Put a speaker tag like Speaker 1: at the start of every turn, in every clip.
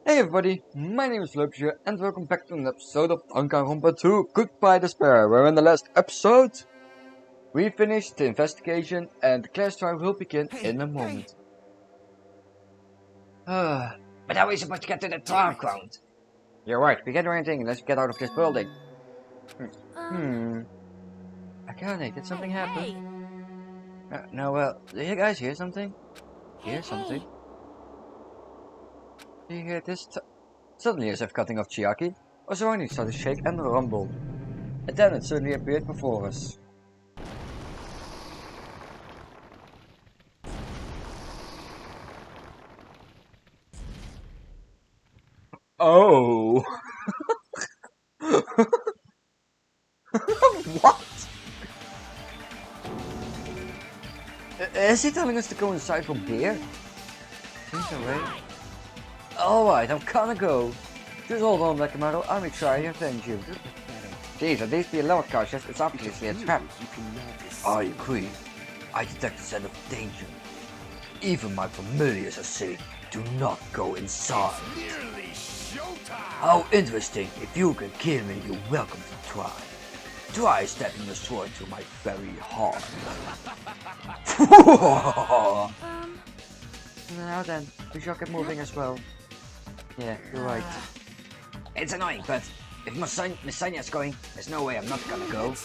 Speaker 1: Hey everybody, my name is Lupje and welcome back to an episode of Danganronpa 2 Goodbye Despair, where in the last episode we finished the investigation and the class trial will begin in a moment. But how are we supposed to get to the trial ground? You're right, we can't do anything unless we get out of this building. Akane, did something happen? No, well, do you guys hear something? Hear something? Do you hear this? Suddenly, as if cutting off Chiaki, our surroundings started to shake and rumble. And then it suddenly appeared before us. Oh! What? Is he telling us to go inside from here? Seems away. Alright, I'm gonna go. Just hold on, Nakamaru, I'll make sure I avenge you. Jeez, at least be a little cautious, it's obviously a trap. I agree. I detect a scent of danger. Even my familiars are saying, do not go inside. How interesting. If you can kill me, you're welcome to try. Try stabbing your sword through my very heart. Now then, we shall get moving as well. Yeah, you're right. It's annoying, but if Messiah's going, there's no way I'm not gonna go.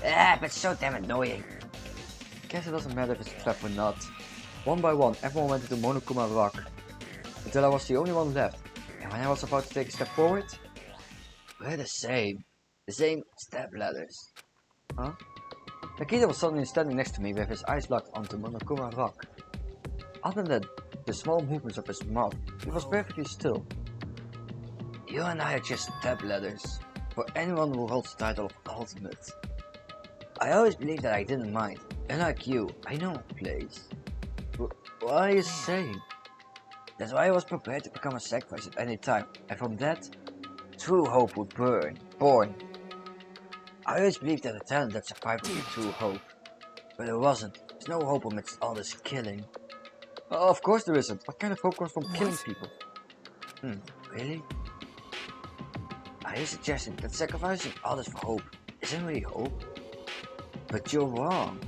Speaker 1: But it's so damn annoying. Guess it doesn't matter if it's a trap or not. One by one, everyone went into Monokuma Rock. Until I was the only one left. And when I was about to take a step forward, we're the same. The same step ladders. Huh? Akita was suddenly standing next to me with his eyes locked onto Monokuma Rock. Other than the small movements of his mouth, he was perfectly still. You and I are just step ladders, for anyone who holds the title of Ultimate. I always believed that I didn't mind. Unlike you, I know a place. What are you saying? That's why I was prepared to become a sacrifice at any time, and from that, true hope would born. I always believed that the talent that survived would be true hope. But it wasn't. There's no hope amidst all this killing. Of course there isn't. What kind of hope comes from killing people? Really? Are you suggesting that sacrificing others for hope isn't really hope? But you're wrong.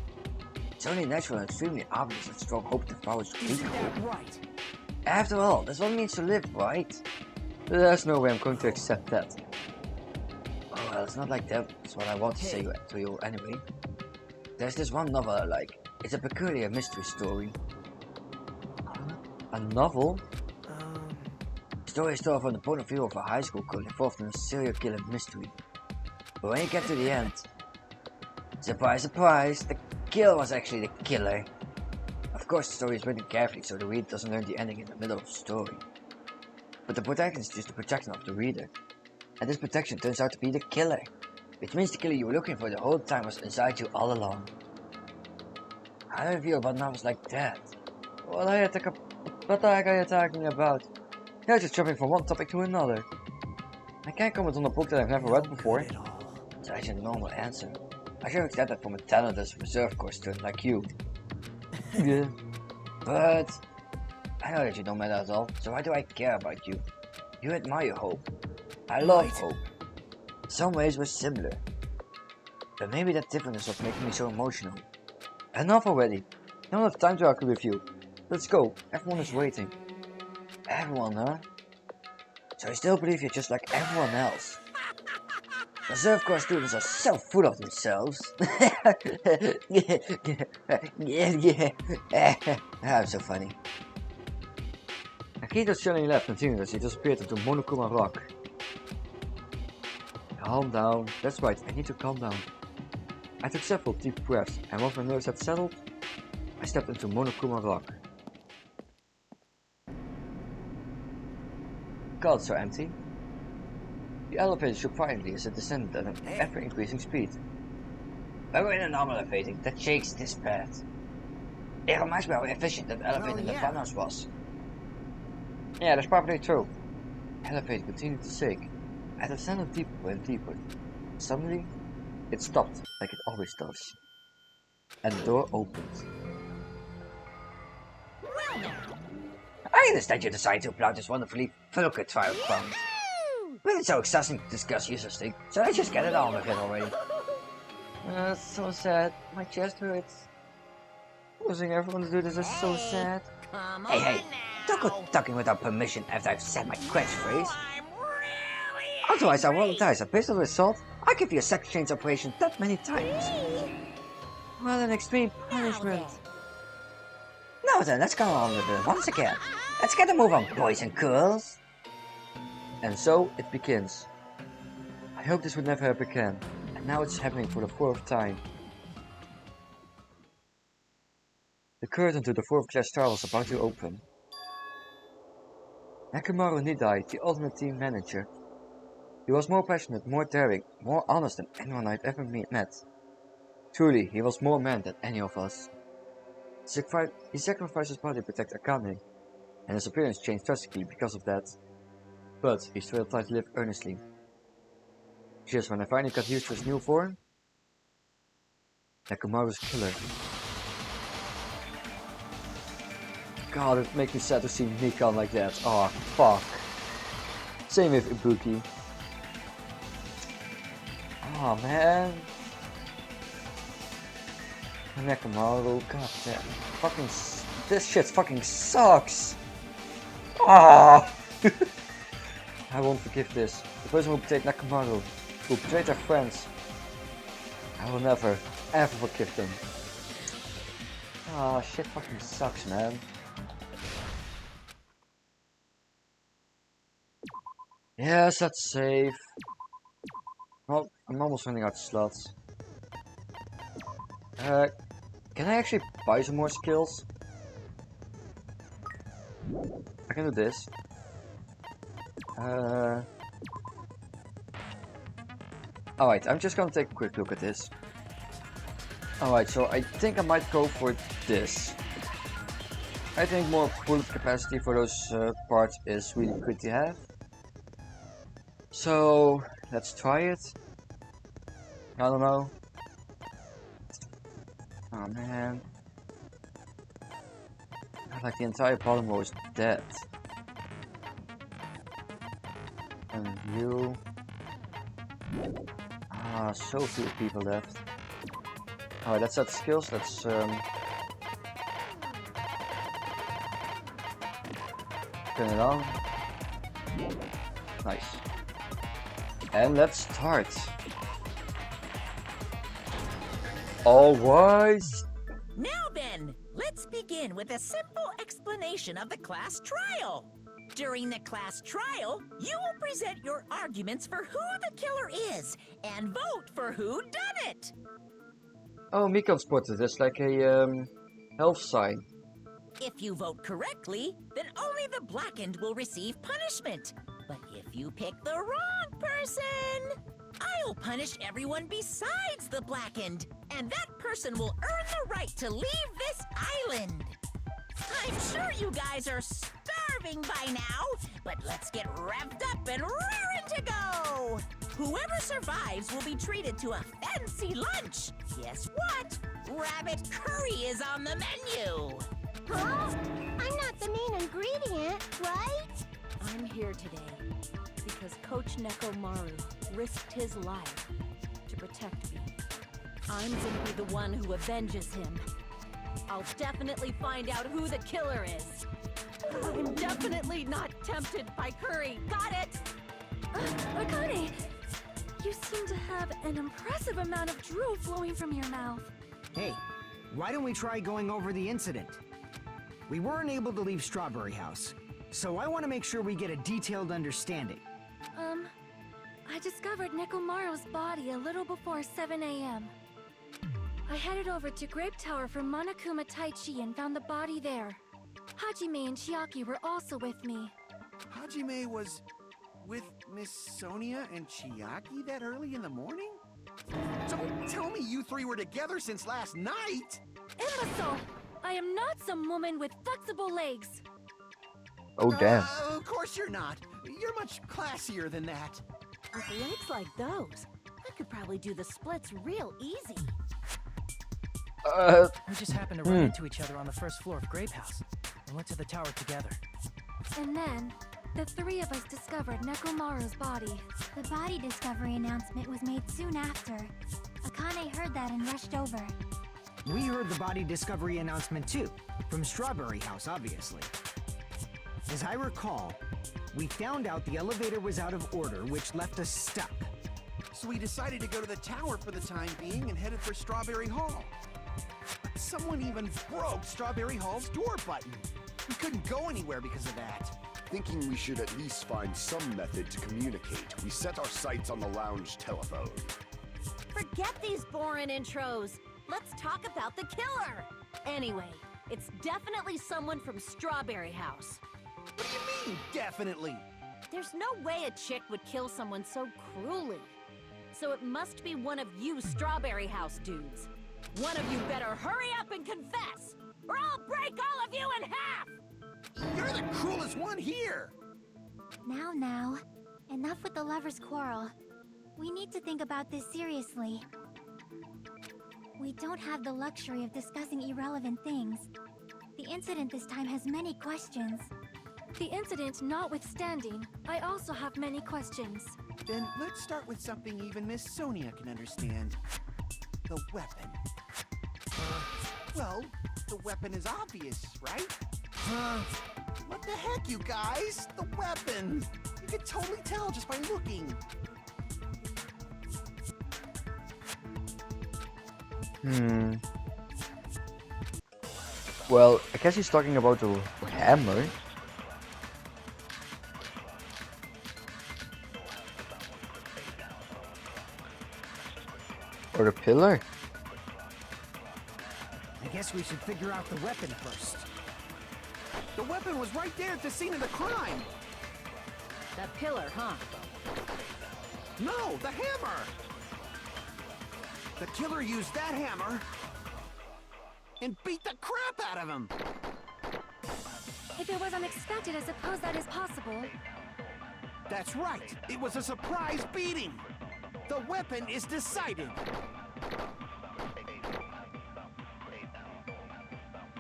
Speaker 1: It's only natural and extremely obvious that strong hope devours weak hope.
Speaker 2: Right.
Speaker 1: After all, that's what it means to live, right? There's no way I'm going to accept that. Oh well, it's not like that. It's what I want to say to you anyway. There's this one novel I like. It's a peculiar mystery story. A novel? The story is told from the point of view of a high school girl involved in a serial killer mystery. But when you get to the end, surprise surprise, the killer was actually the killer. Of course the story is written carefully so the reader doesn't learn the ending in the middle of the story. But the protagonist is just the protection of the reader. And this protection turns out to be the killer. Which means the killer you were looking for the whole time was inside you all along. How do you feel about novels like that? What the heck are you talking about? You're just jumping from one topic to another. I can't comment on a book that I've never read before. Such a normal answer. I should accept that from a talented reserve corps student like you. Yeah. But I know that you don't matter at all, so why do I care about you? You admire hope. I love hope. In some ways we're similar. But maybe that difference is what's making me so emotional. Enough already. I don't have time to argue with you. Let's go. Everyone is waiting. Everyone, huh? So I still believe you're just like everyone else. Reserve Corps students are so full of themselves. I'm so funny. Akito's chilling left continued as he disappeared into Monokuma Rock. Calm down. That's right, I need to calm down. I took several deep breaths, and once my nerves had settled, I stepped into Monokuma Rock. God, so empty. The elevator shook violently as it descended at an ever-increasing speed. But we're in a normal elevator that shakes this bad. It reminds me how efficient that elevator in the funhouse was. Yeah, that's probably true. The elevator continued to shake. As it descended deeper and deeper. Suddenly, it stopped like it always does. And the door opened.
Speaker 2: Well now.
Speaker 1: kindness that you decided to apply this wonderfully focused fire prompt. But it's so exhausting to discuss useless things, so let's just get it on with it already. It's so sad. My chest hurts. Forcing everyone to do this is so sad. Hey, don't go talking without permission after I've said my catchphrase. Otherwise I roll dice. A pistol with salt. I'll give you a sex change operation that many times. What an extreme punishment. Now then, let's go on with it once again. Let's get a move on, boys and girls. And so it begins. I hope this would never happen again. And now it's happening for the 4th time. The curtain to the 4th class tower was about to open. Nekomaru Nidai, the ultimate team manager. He was more passionate, more daring, more honest than anyone I'd ever met. Truly, he was more man than any of us. He sacrificed his body to protect Akane, and his appearance changed drastically because of that. But he still tried to live earnestly. Just when I finally got used to his new form, Nekomaru's killer. God, it makes me sad to see Nikan like that. Oh, fuck. Same with Ibuki. Oh, man. Nekomaru, god damn. Fucking. This shit fucking sucks. Ah! I won't forgive this. The person who betrayed Nekomaru, who betrayed their friends. I will never, ever forgive them. Ah, shit fucking sucks, man. Yes, that's safe. Well, I'm almost running out of slots. Can I actually buy some more skills? I can do this. Alright, I'm just gonna take a quick look at this. Alright, so I think I might go for this. I think more bullet capacity for those parts is really good to have. So, let's try it. I don't know. Oh man. Like the entire bottom row is dead. And you. Ah, so few people left. Alright, let's add skills. Let's turn it on. Nice. And let's start. Alright.
Speaker 2: Now then, let's begin with a simple explanation of the class trial. During the class trial, you will present your arguments for who the killer is and vote for who done it.
Speaker 1: Oh, Miko spotted this like a health sign.
Speaker 2: If you vote correctly, then only the blackened will receive punishment. But if you pick the wrong person, I'll punish everyone besides the blackened, and that person will earn the right to leave this island. I'm sure you guys are starving by now, but let's get revved up and raring to go. Whoever survives will be treated to a fancy lunch. Guess what? Rabbit curry is on the menu.
Speaker 3: Huh? I'm not the main ingredient, right?
Speaker 4: I'm here today because Coach Nekomaru risked his life to protect me. I'm gonna be the one who avenges him. I'll definitely find out who the killer is. I'm definitely not tempted by curry. Got it?
Speaker 3: Akane, you seem to have an impressive amount of drool flowing from your mouth.
Speaker 5: Hey, why don't we try going over the incident? We weren't able to leave Strawberry House, so I want to make sure we get a detailed understanding.
Speaker 3: I discovered Nekomaru's body a little before 7 a.m. I headed over to Grape Tower for Monokuma Taichi and found the body there. Hajime and Chiaki were also with me.
Speaker 6: Hajime was with Miss Sonia and Chiaki that early in the morning? Don't tell me you three were together since last night!
Speaker 3: Imbecile! I am not some woman with flexible legs.
Speaker 1: Oh damn.
Speaker 6: Of course you're not. You're much classier than that.
Speaker 4: With legs like those, I could probably do the splits real easy.
Speaker 7: We just happened to run into each other on the first floor of Grape House and went to the tower together.
Speaker 3: And then, the three of us discovered Nekomaru's body.
Speaker 7: The body discovery announcement was made soon after. Akane heard that and rushed over.
Speaker 5: We heard the body discovery announcement too, from Strawberry House, obviously. As I recall, we found out the elevator was out of order, which left us stuck.
Speaker 6: So we decided to go to the tower for the time being and headed for Strawberry Hall. But someone even broke Strawberry Hall's door button. We couldn't go anywhere because of that.
Speaker 8: Thinking we should at least find some method to communicate, we set our sights on the lounge telephone.
Speaker 4: Forget these boring intros. Let's talk about the killer. Anyway, it's definitely someone from Strawberry House.
Speaker 6: What do you mean, definitely?
Speaker 4: There's no way a chick would kill someone so cruelly. So it must be one of you Strawberry House dudes. One of you better hurry up and confess, or I'll break all of you in half!
Speaker 6: You're the cruelest one here!
Speaker 7: Now, enough with the lovers' quarrel. We need to think about this seriously. We don't have the luxury of discussing irrelevant things. The incident this time has many questions.
Speaker 3: The incident notwithstanding, I also have many questions.
Speaker 6: Then let's start with something even Miss Sonia can understand. The weapon. Well, the weapon is obvious, right? What the heck, you guys? The weapon! You could totally tell just by looking.
Speaker 1: Well, I guess he's talking about the hammer. Or the pillar?
Speaker 5: I guess we should figure out the weapon first.
Speaker 6: The weapon was right there at the scene of the crime!
Speaker 4: That pillar, huh?
Speaker 6: No, the hammer! The killer used that hammer and beat the crap out of him!
Speaker 3: If it was unexpected, I suppose that is possible.
Speaker 6: That's right! It was a surprise beating! The weapon is decided!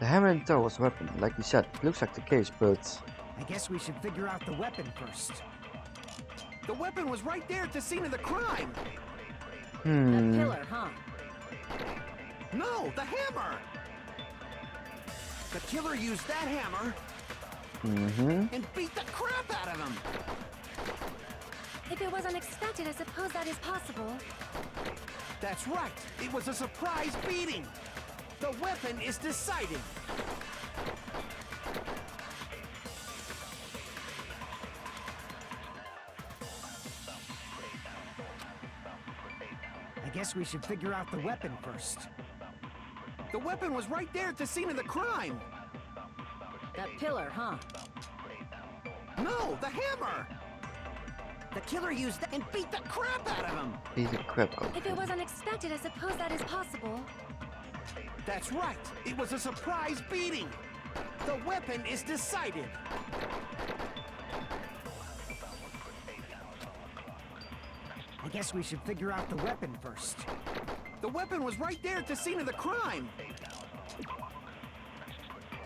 Speaker 1: The hammer in tow was a weapon, like you said. Looks like the case, but...
Speaker 5: I guess we should figure out the weapon first.
Speaker 6: The weapon was right there at the scene of the crime!
Speaker 4: That pillar, huh?
Speaker 6: No, the hammer! The killer used that hammer and beat the crap out of him!
Speaker 3: If it was unexpected, I suppose that is possible.
Speaker 6: That's right! It was a surprise beating! The weapon is decided!
Speaker 5: I guess we should figure out the weapon first.
Speaker 6: The weapon was right there at the scene of the crime!
Speaker 4: That pillar, huh?
Speaker 6: No, the hammer! The killer used that and beat the crap out of him!
Speaker 1: Beat the crap out.
Speaker 3: If it was unexpected, I suppose that is possible.
Speaker 6: That's right! It was a surprise beating! The weapon is decided!
Speaker 5: I guess we should figure out the weapon first.
Speaker 6: The weapon was right there at the scene of the crime!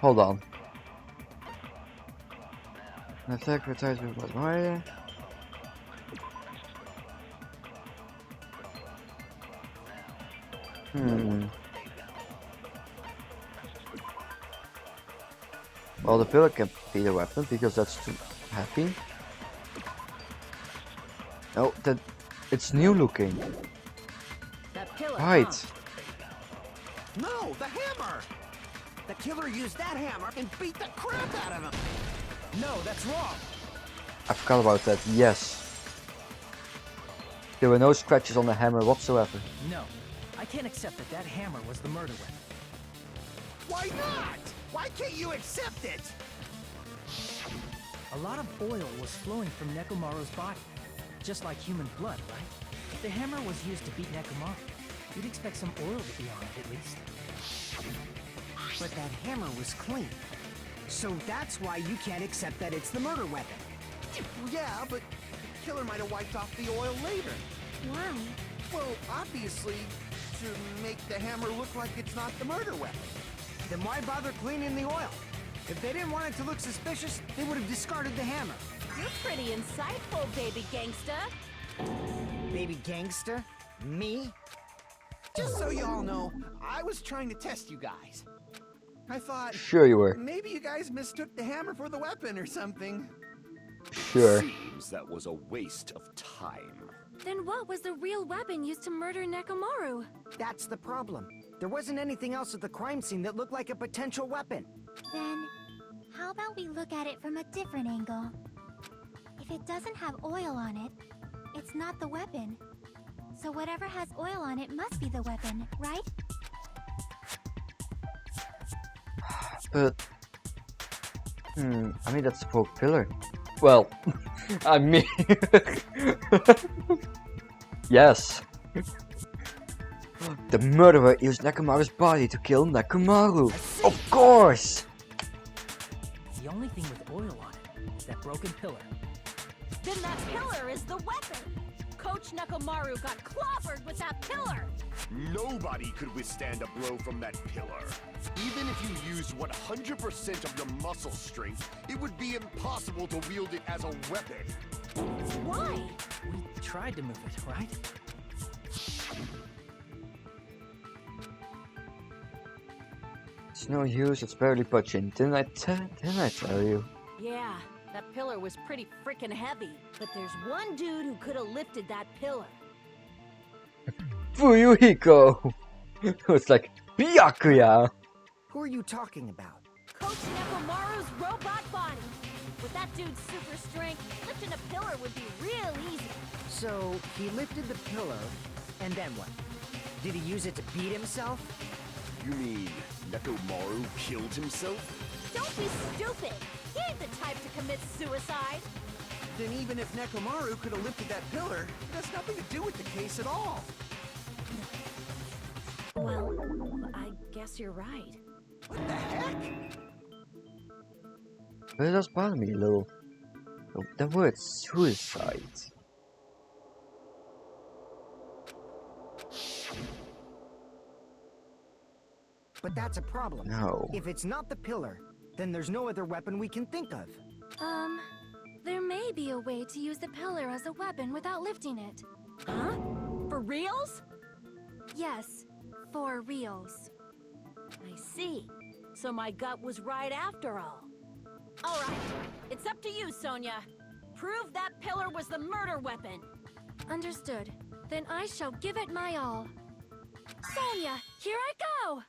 Speaker 1: Hold on. An attack advertisement was right. Well, the pillar can be the weapon because that's too heavy. No, it's new looking.
Speaker 4: That pillar,
Speaker 1: Right.
Speaker 4: huh?
Speaker 6: No, the hammer! The killer used that hammer and beat the crap out of him!
Speaker 5: No, that's wrong.
Speaker 1: I forgot about that, yes. There were no scratches on the hammer whatsoever.
Speaker 9: No, I can't accept that that hammer was the murder weapon.
Speaker 6: Why not? Why can't you accept it?
Speaker 9: A lot of oil was flowing from Nekomaru's body, just like human blood, right? If the hammer was used to beat Nekomaru, you'd expect some oil to be on it at least.
Speaker 5: But that hammer was clean. So that's why you can't accept that it's the murder weapon.
Speaker 6: Well, yeah, but the killer might have wiped off the oil later.
Speaker 7: Why?
Speaker 6: Well, obviously, to make the hammer look like it's not the murder weapon.
Speaker 5: Then why bother cleaning the oil? If they didn't want it to look suspicious, they would have discarded the hammer.
Speaker 4: You're pretty insightful, baby gangsta.
Speaker 5: Baby gangster? Me?
Speaker 6: Just so you all know, I was trying to test you guys. I thought
Speaker 1: Sure you were.
Speaker 6: maybe you guys mistook the hammer for the weapon or something.
Speaker 1: Sure.
Speaker 8: Seems that was a waste of time.
Speaker 3: Then what was the real weapon used to murder Nekomaru?
Speaker 5: That's the problem. There wasn't anything else at the crime scene that looked like a potential weapon.
Speaker 7: Then, how about we look at it from a different angle? If it doesn't have oil on it, it's not the weapon. So whatever has oil on it must be the weapon, right?
Speaker 1: But I mean that's the fourth pillar. Well, I mean yes. The murderer used Nekomaru's body to kill Nekomaru. Of course!
Speaker 9: The only thing with oil on it is that broken pillar.
Speaker 4: Then that pillar is the weapon. Coach Nekomaru got clobbered with that pillar.
Speaker 8: Nobody could withstand a blow from that pillar. Even if you used 100% of your muscle strength, it would be impossible to wield it as a weapon.
Speaker 4: Why?
Speaker 9: We tried to move it, right?
Speaker 1: It's no use, it's barely budging. Didn't I tell you?
Speaker 4: Yeah, that pillar was pretty freaking heavy. But there's one dude who could have lifted that pillar.
Speaker 1: Fuyuhiko! It's like, Byakuya!
Speaker 5: Who are you talking about?
Speaker 4: Coach Nekomaru's robot body. With that dude's super strength, lifting a pillar would be real easy.
Speaker 5: So, he lifted the pillar, and then what? Did he use it to beat himself?
Speaker 8: You mean Nekomaru killed himself?
Speaker 4: Don't be stupid. He ain't the type to commit suicide.
Speaker 6: Then even if Nekomaru could have lifted that pillar, it has nothing to do with the case at all.
Speaker 4: Well, I guess you're right.
Speaker 6: What the heck?
Speaker 1: But it does bother me a little. The word suicide.
Speaker 5: But that's a problem.
Speaker 1: No.
Speaker 5: If it's not the pillar, then there's no other weapon we can think of.
Speaker 3: There may be a way to use the pillar as a weapon without lifting it.
Speaker 4: Huh? For reals?
Speaker 3: Yes, for reals.
Speaker 4: I see. So my gut was right after all. All right, it's up to you, Sonia. Prove that pillar was the murder weapon.
Speaker 3: Understood. Then I shall give it my all. Sonia, here I go!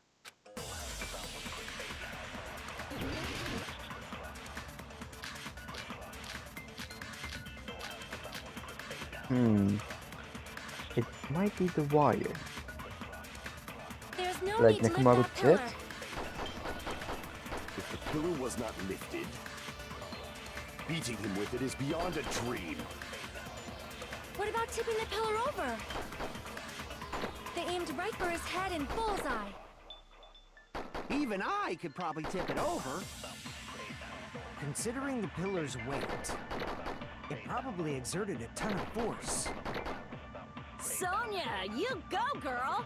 Speaker 1: It might be the wire.
Speaker 3: There's no
Speaker 1: Like
Speaker 3: need to lift
Speaker 1: Nekomaru
Speaker 3: that pillar.
Speaker 1: did?
Speaker 8: If the pillar was not lifted, beating him with it is beyond a dream.
Speaker 3: What about tipping the pillar over? They aimed right for his head and bullseye.
Speaker 6: Even I could probably tip it over.
Speaker 5: Considering the pillar's weight, it probably exerted a ton of force.
Speaker 4: Sonia, you go, girl!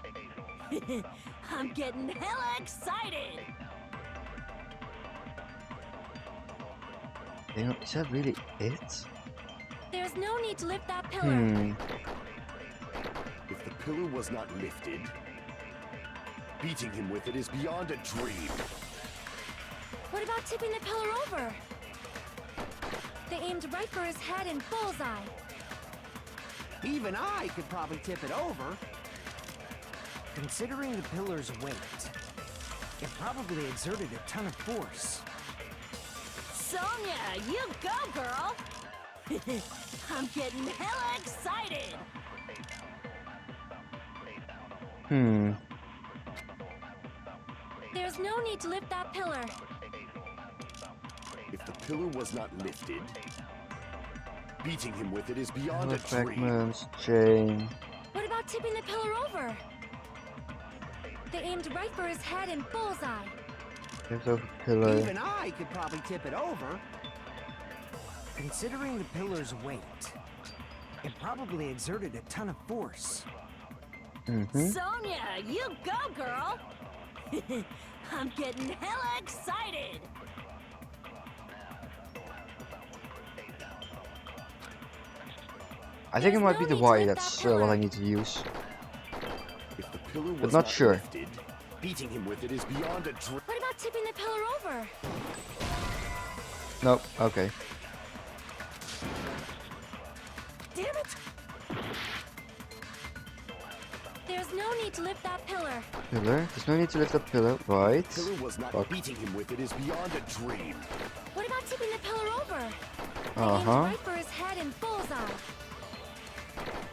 Speaker 4: I'm getting hella excited!
Speaker 1: You know, is that really it?
Speaker 3: There's no need to lift that pillar.
Speaker 8: If the pillar was not lifted, beating him with it is beyond a dream.
Speaker 3: What about tipping the pillar over? They aimed right for his head and bullseye.
Speaker 6: Even I could probably tip it over.
Speaker 5: Considering the pillar's weight, it probably exerted a ton of force.
Speaker 4: Sonia, you go, girl! I'm getting hella excited!
Speaker 3: There's no need to lift that pillar.
Speaker 8: If the pillar was not lifted, beating him with it is beyond a dream.
Speaker 1: Fragments, chain.
Speaker 3: What about tipping the pillar over? They aimed right for his head and bullseye.
Speaker 1: Tips over pillar.
Speaker 6: Even I could probably tip it over.
Speaker 5: Considering the pillar's weight, it probably exerted a ton of force.
Speaker 4: Sonia, you go, girl! I'm getting hella excited!
Speaker 1: I think it
Speaker 3: There's
Speaker 1: might
Speaker 3: no
Speaker 1: be the
Speaker 3: need to
Speaker 1: Y
Speaker 3: lift
Speaker 1: that's
Speaker 3: that pillar.
Speaker 1: what I need to use.
Speaker 8: If the pillar was
Speaker 1: But not sure.
Speaker 8: lifted, beating him with it is beyond a dream.
Speaker 3: What about tipping the pillar over?
Speaker 1: Nope, okay.
Speaker 3: Damn it! There's no need to lift that pillar.
Speaker 1: Pillar? There's no need to lift that pillar, right?
Speaker 8: The pillar was not
Speaker 1: Fuck.
Speaker 8: beating him with it is beyond a dream.
Speaker 3: What about tipping the pillar over?
Speaker 1: Uh-huh.
Speaker 3: Right for his head and bullseye.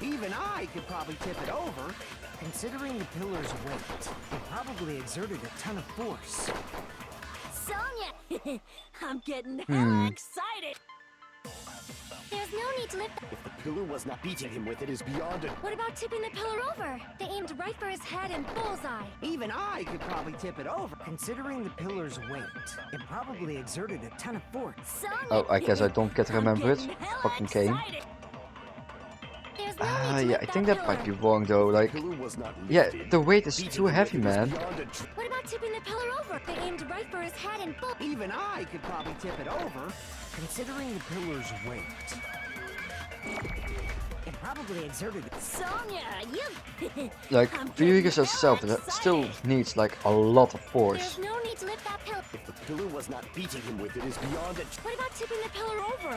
Speaker 5: Even I could probably tip it over. Considering the pillar's weight, it probably exerted a ton of force.
Speaker 4: Sonia! I'm getting hella excited!
Speaker 3: There's no need to lift.
Speaker 8: If the pillar was not beating him with it is beyond a...
Speaker 3: What about tipping the pillar over? They aimed right for his head and bullseye.
Speaker 5: Even I could probably tip it over. Considering the pillar's weight, it probably exerted a ton of force.
Speaker 4: Sonia!
Speaker 1: Oh, I guess I don't get to
Speaker 4: I'm
Speaker 1: remember it.
Speaker 4: getting hella
Speaker 1: Fucking cane.
Speaker 4: excited.
Speaker 3: There's no need to
Speaker 1: Yeah,
Speaker 3: lift
Speaker 1: I think that might be
Speaker 3: pillar.
Speaker 1: wrong though, like...
Speaker 8: The pillar was not
Speaker 1: Yeah,
Speaker 8: lifted.
Speaker 1: the weight is
Speaker 8: Beating
Speaker 1: too
Speaker 8: him
Speaker 1: heavy,
Speaker 8: with it is
Speaker 1: man.
Speaker 8: beyond a dream.
Speaker 3: What about tipping the pillar over? They aimed right for his head and bull.
Speaker 5: Even I could probably tip it over. Considering the pillar's weight, it probably exerted.
Speaker 4: Sonia, you...
Speaker 1: Like,
Speaker 4: I'm
Speaker 1: Furious
Speaker 4: getting
Speaker 1: itself,
Speaker 4: hella
Speaker 1: that still
Speaker 4: excited.
Speaker 1: needs like a lot of
Speaker 3: There's
Speaker 1: force.
Speaker 3: no need to lift that pillar.
Speaker 8: If the pillar was not beating him with it is beyond a...
Speaker 3: What about tipping the pillar over?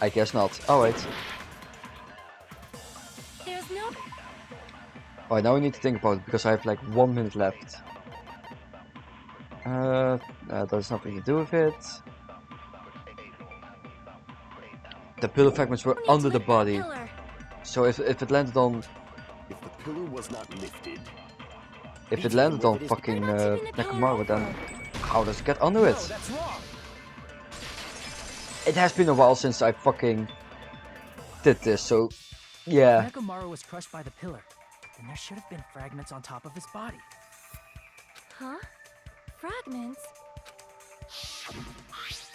Speaker 1: I guess not. Oh wait.
Speaker 3: There's no.
Speaker 1: Alright, now we need to think about it because I have like 1 minute left. There's nothing to do with it. The pillar fragments were
Speaker 3: No need to
Speaker 1: under the
Speaker 3: lift that
Speaker 1: body.
Speaker 3: pillar.
Speaker 1: So if it landed on
Speaker 8: If the pillar was not lifted...
Speaker 1: if it landed on fucking Nekomaru, then how does it get under it?
Speaker 5: No, that's wrong.
Speaker 1: It has been a while since I fucking did this, so yeah.
Speaker 9: If Nekomaru was crushed by the pillar, then there should have been fragments on top of his body.
Speaker 3: Huh? Fragments?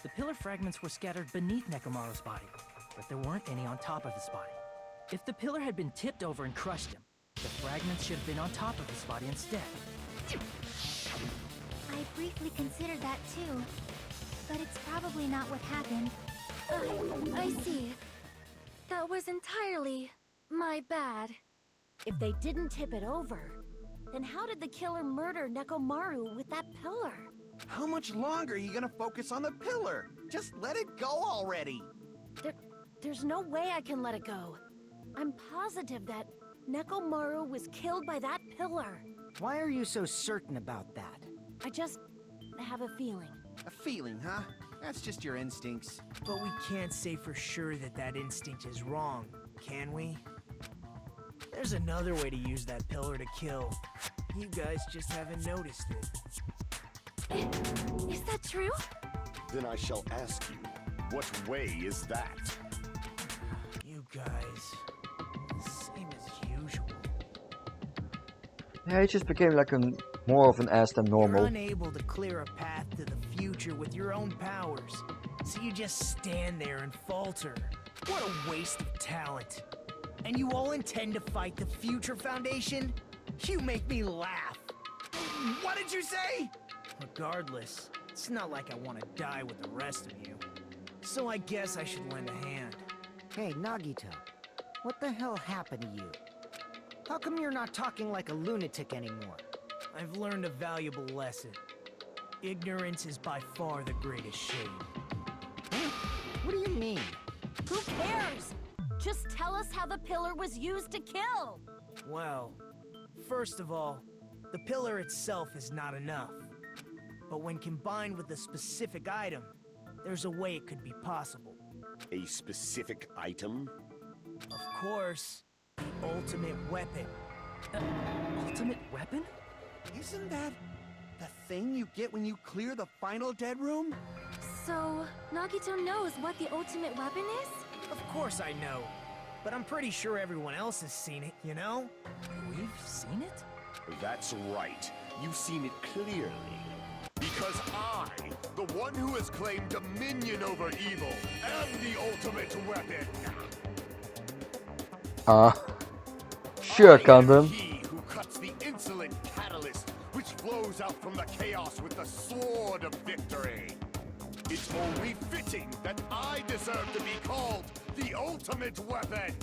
Speaker 9: The pillar fragments were scattered beneath Nekomaru's body, but there weren't any on top of his body. If the pillar had been tipped over and crushed him, the fragments should have been on top of his body instead.
Speaker 7: I briefly considered that too. But it's probably not what happened.
Speaker 3: I see. That was entirely my bad.
Speaker 4: If they didn't tip it over, then how did the killer murder Nekomaru with that pillar?
Speaker 6: How much longer are you gonna focus on the pillar? Just let it go already.
Speaker 4: There's no way I can let it go. I'm positive that Nekomaru was killed by that pillar.
Speaker 5: Why are you so certain about that?
Speaker 4: I just have a feeling.
Speaker 6: A feeling, huh? That's just your instincts.
Speaker 10: But we can't say for sure that that instinct is wrong, can we? There's another way to use that pillar to kill. You guys just haven't noticed it.
Speaker 3: Is that true?
Speaker 8: Then I shall ask you, what way is that?
Speaker 10: You guys, same as usual.
Speaker 1: Yeah, it just became like a more of an ass than
Speaker 10: You're
Speaker 1: normal.
Speaker 10: unable to clear a path to the future with your own powers, so you just stand there and falter. What a waste of talent. And you all intend to fight the Future Foundation? You make me laugh.
Speaker 6: What did you say?
Speaker 10: Regardless, it's not like I want to die with the rest of you. So I guess I should lend a hand.
Speaker 5: Hey, Nagito. What the hell happened to you? How come you're not talking like a lunatic anymore?
Speaker 10: I've learned a valuable lesson. Ignorance is by far the greatest shame.
Speaker 5: What do you mean?
Speaker 4: Who cares? Just tell us how the pillar was used to kill.
Speaker 10: Well, first of all, the pillar itself is not enough. But when combined with a specific item, there's a way it could be possible.
Speaker 8: A specific item?
Speaker 10: Of course, the ultimate weapon.
Speaker 9: Ultimate weapon?
Speaker 6: Isn't that the thing you get when you clear the final dead room?
Speaker 3: So, Nagito knows what the ultimate weapon is?
Speaker 10: Of course I know. But I'm pretty sure everyone else has seen it, you know?
Speaker 9: We've seen it?
Speaker 8: That's right. You've seen it clearly. Because I, the one who has claimed dominion over evil, am the ultimate weapon.
Speaker 1: Sure,
Speaker 8: I am
Speaker 1: Condom.
Speaker 8: he who cuts the insolent catalyst which flows out from the chaos with the sword of victory. It's only fitting that I deserve to be called the ultimate weapon!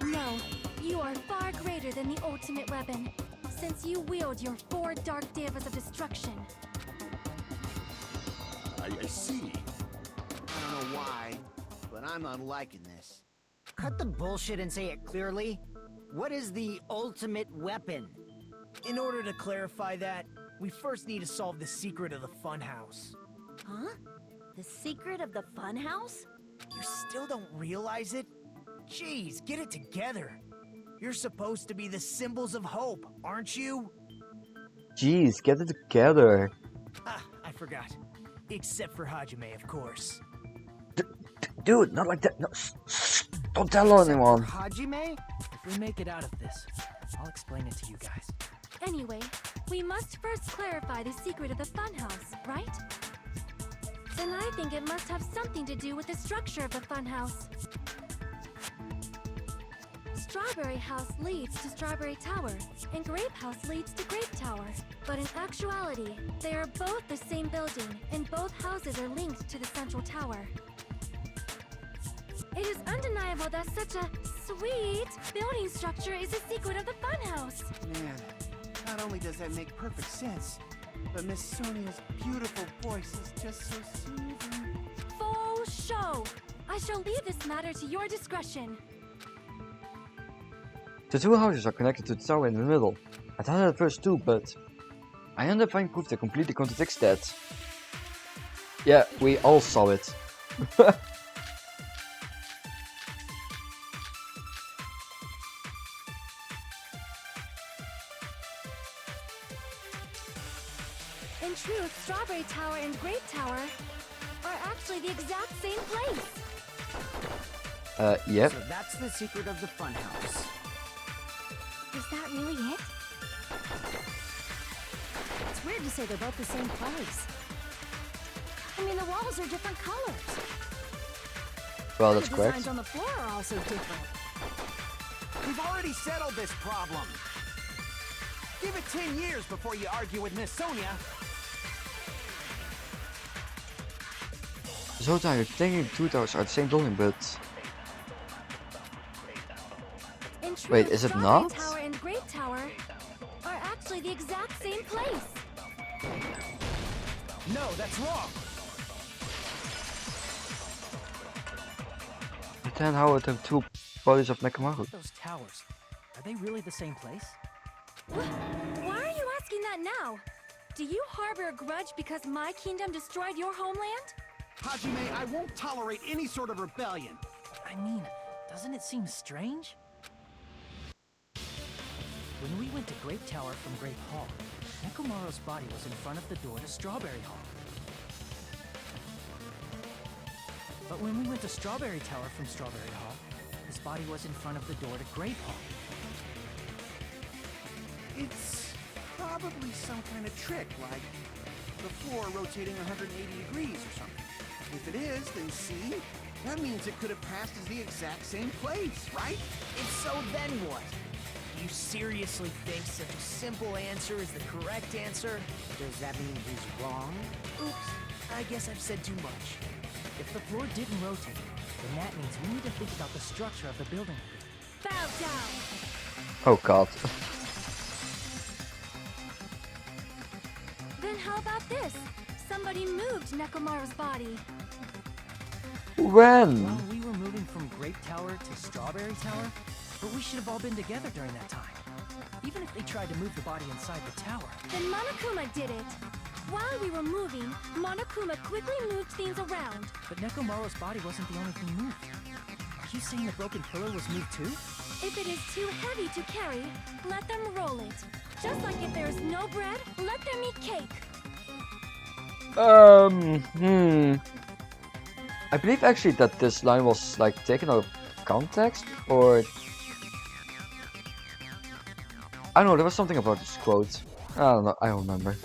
Speaker 3: No, you are far greater than the ultimate weapon, since you wield your 4 dark devas of destruction.
Speaker 8: I see.
Speaker 6: I don't know why, but I'm not liking this.
Speaker 5: Cut the bullshit and say it clearly. What is the ultimate weapon?
Speaker 10: In order to clarify that, we first need to solve the secret of the funhouse.
Speaker 4: Huh? The secret of the funhouse?
Speaker 10: You still don't realize it? Jeez, get it together. You're supposed to be the symbols of hope, aren't you?
Speaker 1: Jeez, get it together.
Speaker 10: Ah, I forgot. Except for Hajime, of course.
Speaker 1: Dude, not like that. No, don't tell anyone.
Speaker 5: Hajime?
Speaker 9: If we make it out of this, I'll explain it to you guys.
Speaker 3: Anyway, we must first clarify the secret of the funhouse, right? Then I think it must have something to do with the structure of the funhouse. Strawberry House leads to Strawberry Tower, and Grape House leads to Grape Tower. But in actuality, they are both the same building, and both houses are linked to the central tower. It is undeniable that such a sweet building structure is the secret of the funhouse.
Speaker 6: Man, not only does that make perfect sense, but Miss Sonia's beautiful voice is just so soothing.
Speaker 3: Full show! I shall leave this matter to your discretion.
Speaker 1: The 2 houses are connected to the tower in the middle. I thought at first too, but I ended up finding proof that completely contradicts that. Yeah, we all saw it.
Speaker 3: In truth, Strawberry Tower and Grape Tower are actually the exact same place.
Speaker 1: Yep.
Speaker 5: So that's the secret of the funhouse.
Speaker 3: Is that really it?
Speaker 4: It's weird to say they're both the same place. I mean, the walls are different colors.
Speaker 1: Well, that's
Speaker 4: The
Speaker 1: correct.
Speaker 4: designs on the floor are also different.
Speaker 6: We've already settled this problem. Give it 10 years before you argue with Miss Sonia.
Speaker 1: So tired. Thinking the 2 towers are the same building, but
Speaker 3: In truth,
Speaker 1: wait, is it
Speaker 3: Strawberry
Speaker 1: not?
Speaker 3: Tower and Grape Tower are actually the exact same place.
Speaker 10: No, that's wrong.
Speaker 1: But then how are the 2 bodies of Nekomaru?
Speaker 9: Those towers, are they really the same place?
Speaker 3: Why are you asking that now? Do you harbor a grudge because my kingdom destroyed your homeland?
Speaker 6: Hajime, I won't tolerate any sort of rebellion.
Speaker 9: I mean, doesn't it seem strange? When we went to Grape Tower from Grape Hall, Nekomaru's body was in front of the door to Strawberry Hall. But when we went to Strawberry Tower from Strawberry Hall, his body was in front of the door to Grape Hall.
Speaker 6: It's probably some kind of trick, like the floor rotating 180 degrees or something. If it is, then see? That means it could have passed as the exact same place, right?
Speaker 10: If so, then what? You seriously think such a simple answer is the correct answer?
Speaker 5: Does that mean he's wrong?
Speaker 10: Oops, I guess I've said too much.
Speaker 9: If the floor didn't rotate, then that means we need to think about the structure of the building.
Speaker 3: Bow down!
Speaker 1: Oh god.
Speaker 3: Then how about this? Somebody moved Nekomaru's body.
Speaker 1: When?
Speaker 9: Well, we were moving from Grape Tower to Strawberry Tower, but we should have all been together during that time. Even if they tried to move the body inside the tower.
Speaker 3: Then Monokuma did it. While we were moving, Monokuma quickly moved things around.
Speaker 9: But Nekomaru's body wasn't the only thing moved. Are you saying the broken pillar was moved too?
Speaker 3: If it is too heavy to carry, let them roll it. Just like if there is no bread, let them eat cake.
Speaker 1: I believe actually that this line was like taken out of context, or I don't know, there was something about this quote. I don't know, I don't remember.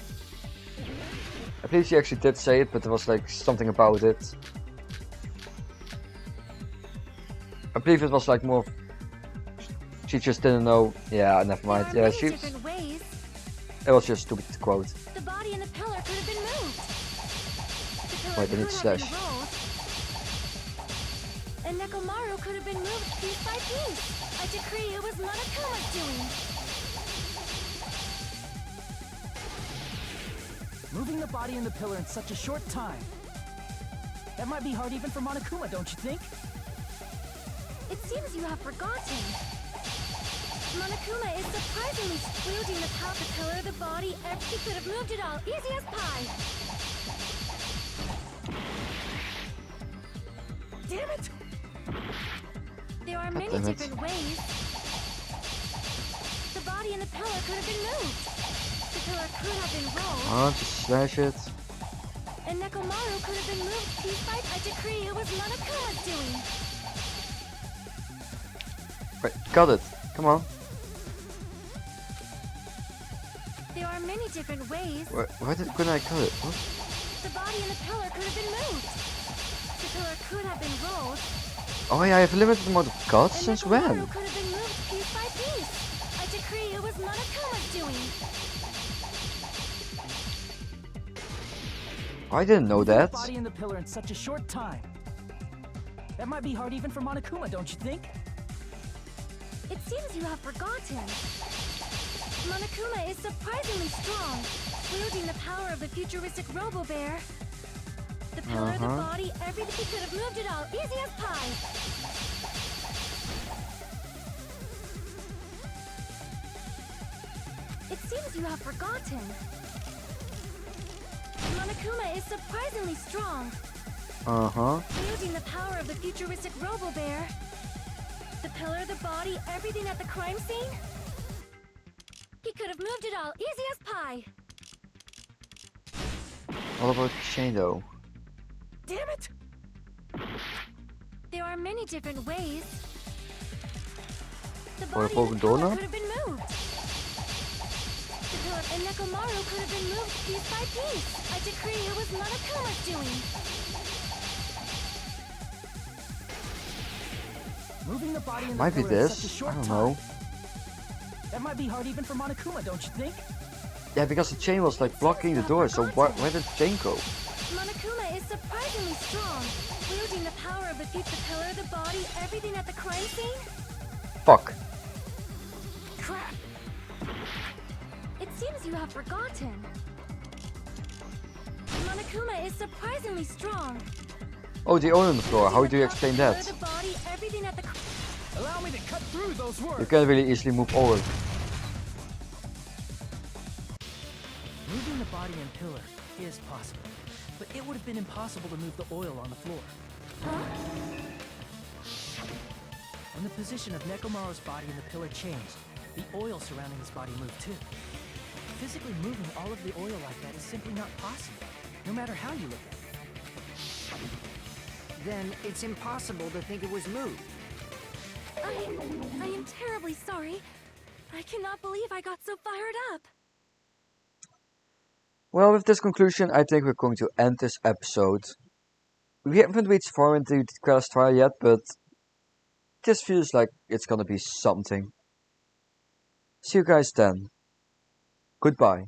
Speaker 1: I believe she actually did say it, but there was like something about it. I believe it was like more. She just didn't know. Yeah, never mind.
Speaker 3: There are
Speaker 1: Yeah,
Speaker 3: many
Speaker 1: she.
Speaker 3: different ways.
Speaker 1: It was just a stupid quote.
Speaker 3: The body and the pillar could have been moved. The pillar
Speaker 1: Wait, I need
Speaker 3: could have
Speaker 1: slash.
Speaker 3: been rolled. And Nekomaru could have been moved piece by piece. I decree it was Monokuma's doing.
Speaker 9: Moving the body and the pillar in such a short time. That might be hard even for Monokuma, don't you think?
Speaker 3: It seems you have forgotten. Monokuma is surprisingly wielding the power, the pillar, the body, he could have moved it all, easy as pie.
Speaker 9: Damn it!
Speaker 3: There are many
Speaker 1: damn it.
Speaker 3: different ways. The body and the pillar could have been moved. The pillar could have been rolled.
Speaker 1: Oh, just slash it.
Speaker 3: And Nekomaru could have been moved piece by piece. I decree it was Monokuma's doing.
Speaker 1: Right, got it. Come on.
Speaker 3: There are many different ways.
Speaker 1: Why couldn't I cut it? What?
Speaker 3: The body and the pillar could have been moved. The pillar could have been rolled.
Speaker 1: Oh yeah, I have a limited amount of cuts.
Speaker 3: And
Speaker 1: Since
Speaker 3: Nekomaru
Speaker 1: when?
Speaker 3: could have been moved piece by piece. I decree it was Monokuma's doing.
Speaker 1: I didn't know
Speaker 9: Moving
Speaker 1: that.
Speaker 9: the body and the pillar in such a short time. That might be hard even for Monokuma, don't you think?
Speaker 3: It seems you have forgotten. Monokuma is surprisingly strong, wielding the power of the futuristic Robo-Bear. The pillar, the body, everything. He could have moved it all, easy as pie. It seems you have forgotten. Monokuma is surprisingly strong, wielding the power of the futuristic Robo-Bear. The pillar, the body, everything at the crime scene. He could have moved it all, easy as pie.
Speaker 1: What about the chain though?
Speaker 9: Damn it!
Speaker 3: There are many different ways. The
Speaker 1: Or a
Speaker 3: body
Speaker 1: broken
Speaker 3: and the pillar
Speaker 1: doorknob?
Speaker 3: could have been moved. The pillar and Nekomaru could have been moved piece by piece. I decree it was Monokuma's doing.
Speaker 9: Moving the body and the
Speaker 1: Might be
Speaker 9: pillar in such a
Speaker 1: this.
Speaker 9: short
Speaker 1: I don't
Speaker 9: time.
Speaker 1: know.
Speaker 9: That might be hard even for Monokuma, don't you think?
Speaker 1: Yeah, because the chain was like blocking the door. So where did the chain go?
Speaker 3: Monokuma is surprisingly strong, wielding the power of the pillar, the body, everything at the crime scene.
Speaker 1: Fuck.
Speaker 3: Crap. It seems you have forgotten. Monokuma is surprisingly strong.
Speaker 1: Oh, the oil on the floor. How do you explain
Speaker 3: The pillar,
Speaker 1: that?
Speaker 3: the body, everything at the
Speaker 9: Allow me to cut through those words.
Speaker 1: You can really easily move oil.
Speaker 9: Moving the body and pillar is possible, but it would have been impossible to move the oil on the floor. When the position of Nekomaru's body and the pillar changed, the oil surrounding his body moved too. Physically moving all of the oil like that is simply not possible, no matter how you look at it.
Speaker 5: Then it's impossible to think it was moved.
Speaker 3: I am terribly sorry. I cannot believe I got so fired up.
Speaker 1: Well, with this conclusion, I think we're going to end this episode. We haven't reached far into the class trial yet, but this feels like it's gonna be something. See you guys then. Goodbye.